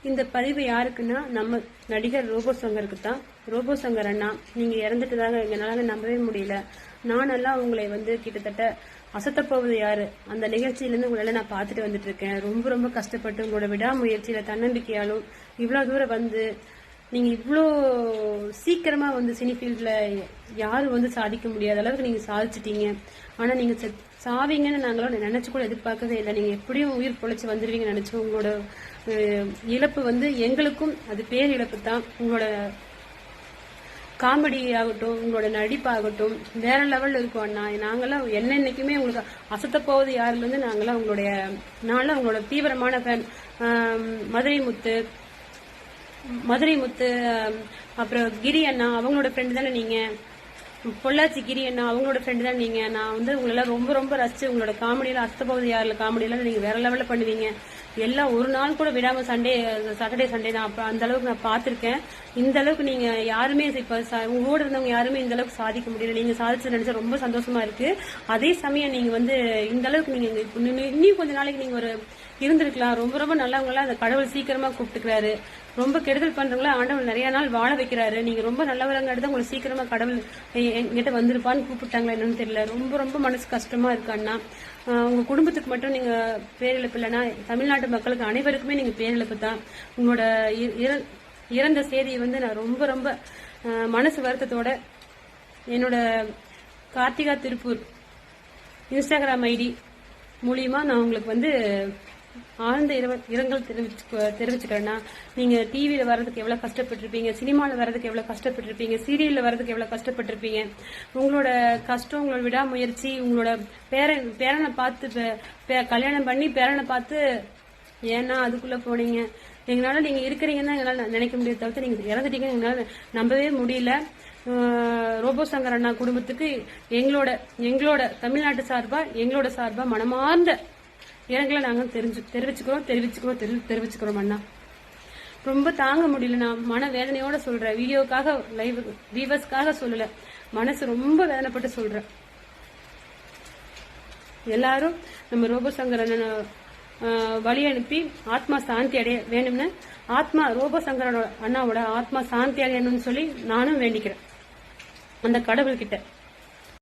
இந்த பதிவு யாருக்குன்னா நம்ம நடிகர் ரோபோ சங்கருக்கு தான். ரோபோ சங்கர் அண்ணா, நீங்க இறந்துட்டதாக எங்களால நம்பவே முடியல. நானெல்லாம் உங்களை கிட்டத்தட்ட அசத்தப்போவது யாரு அந்த நிகழ்ச்சியிலிருந்து உங்களால நான் பார்த்துட்டு வந்துட்டு இருக்கேன். ரொம்ப ரொம்ப கஷ்டப்பட்டு உங்களோட விடாமுயற்சியில தன்னம்பிக்கையாலும் இவ்வளவு தூரம் நீங்க இவ்வளோ சீக்கிரமா சினி ஃபீல்ட்ல யாரும் சாதிக்க முடியாத அளவுக்கு நீங்க சாதிச்சிட்டீங்க. ஆனா நீங்க சாவீங்கன்னு நாங்களும் நினைச்சு கூட எதிர்பார்க்கவே இல்லை. நீங்க எப்படியும் உயிர் பொழைச்சு வந்துருவீங்கன்னு நினைச்சோம். உங்களோட இழப்பு எங்களுக்கும் அது பேர் இழப்பு தான். உங்களோட காமெடி ஆகட்டும், உங்களோட நடிப்பாகட்டும் வேற லெவல்ல இருக்கும் அண்ணா. நாங்கெல்லாம் என்னைக்குமே உங்களுக்கு அசத்த போவது யாருல நாங்களாம் உங்களோட தீவிரமான ஃபேன். மதுரை முத்து அப்புறம் கிரி அண்ணா அவங்களோட ஃப்ரெண்டு தானே நீங்க. பொள்ளாச்சி கிரி அண்ணா அவங்களோட ஃப்ரெண்டு தான் நீங்க. நான் உங்களெல்லாம் ரொம்ப ரொம்ப ரசிச்சு உங்களோட காமெடியில அசத்தப்போவது யாருல காமெடியெல்லாம் நீங்க வேற லெவல்ல பண்ணுவீங்க. எல்லாம் ஒரு நாள் கூட விடாம சாட்டர்டே சண்டே நான் அந்த அளவுக்கு நான் பார்த்திருக்கேன். இந்த அளவுக்கு நீங்க யாருமே இப்ப உங்களோட இருந்தவங்க யாருமே இந்த அளவுக்கு சாதிக்க முடியல. நீங்க சாதிச்சு நினைச்சா ரொம்ப சந்தோஷமா இருக்கு. அதே சமயம் நீங்க இந்த அளவுக்கு நீங்க இன்னும் கொஞ்ச நாளைக்கு நீங்க இருந்திருக்கலாம். ரொம்ப ரொம்ப நல்லவங்களா அந்த கடவுள் சீக்கிரமா கூப்பிட்டுக்கிறாரு. ரொம்ப கெடுதல் பண்றவங்களா ஆண்டவன் நிறைய நாள் வாழ வைக்கிறாரு. நீங்க ரொம்ப நல்லவரங்க எடுத்து உங்களுக்கு சீக்கிரமா கடவுள் என்கிட்ட வந்திருப்பான்னு கூப்பிட்டாங்களா என்னன்னு தெரியல. ரொம்ப ரொம்ப மனசு கஷ்டமா இருக்கு அண்ணா. உங்க குடும்பத்துக்கு மட்டும் நீங்க பேரிழப்பு இல்லைன்னா தமிழ்நாட்டு மக்களுக்கு அனைவருக்குமே நீங்க பேரிழப்பு தான். உங்களோட இறந்த செய்தியை நான் ரொம்ப ரொம்ப மனசு வருத்தத்தோட என்னோட கார்த்திகா திருப்பூர் இன்ஸ்டாகிராம் ஐடி மூலியமா நான் உங்களுக்கு ஆழ்ந்த இரங்கல் தெரிவிச்சுக்கிறேன்னா, நீங்க டிவியில வர்றதுக்கு எவ்வளவு கஷ்டப்பட்டிருப்பீங்க, சினிமால வர்றதுக்கு எவ்வளவு கஷ்டப்பட்டிருப்பீங்க, சீரியல்ல வர்றதுக்கு எவ்வளவு கஷ்டப்பட்டிருப்பீங்க. உங்களோட கஷ்டம், உங்களோட விடாமுயற்சி, உங்களோட பேரனை பார்த்து கல்யாணம் பண்ணி பேரனை பார்த்து ஏன்னா அதுக்குள்ள போனீங்க. எங்களால நீங்க இருக்கிறீங்கன்னு தான் எங்களால நினைக்க முடியாது தவிர்த்து நீங்க இறந்துட்டீங்கன்னு எங்களால நம்பவே முடியல. ரோபோ சங்கர் அண்ணா குடும்பத்துக்கு எங்களோட தமிழ்நாட்டு சார்பா எங்களோட சார்பா மனமார்ந்த இரங்கலை நாங்க தெரிவிச்சுக்கிறோம் அண்ணா. ரொம்ப தாங்க முடியல. நான் மன வேதனையோட சொல்றேன். வீடியோக்காக லைவ் வியூவர்ஸ்க்காக சொல்லல, மனசு ரொம்ப வேதனைப்பட்டு சொல்றேன். எல்லாரும் நம்ம ரோபோ சங்கர் அண்ணனை வழி அனுப்பி ஆத்மா சாந்தி அடைய வேணும்னு ரோபோ சங்கரோட அண்ணாவோட ஆத்மா சாந்தி அடையணும்னு சொல்லி நானும் வேண்டிக்கிறேன் அந்த கடவுள்கிட்ட.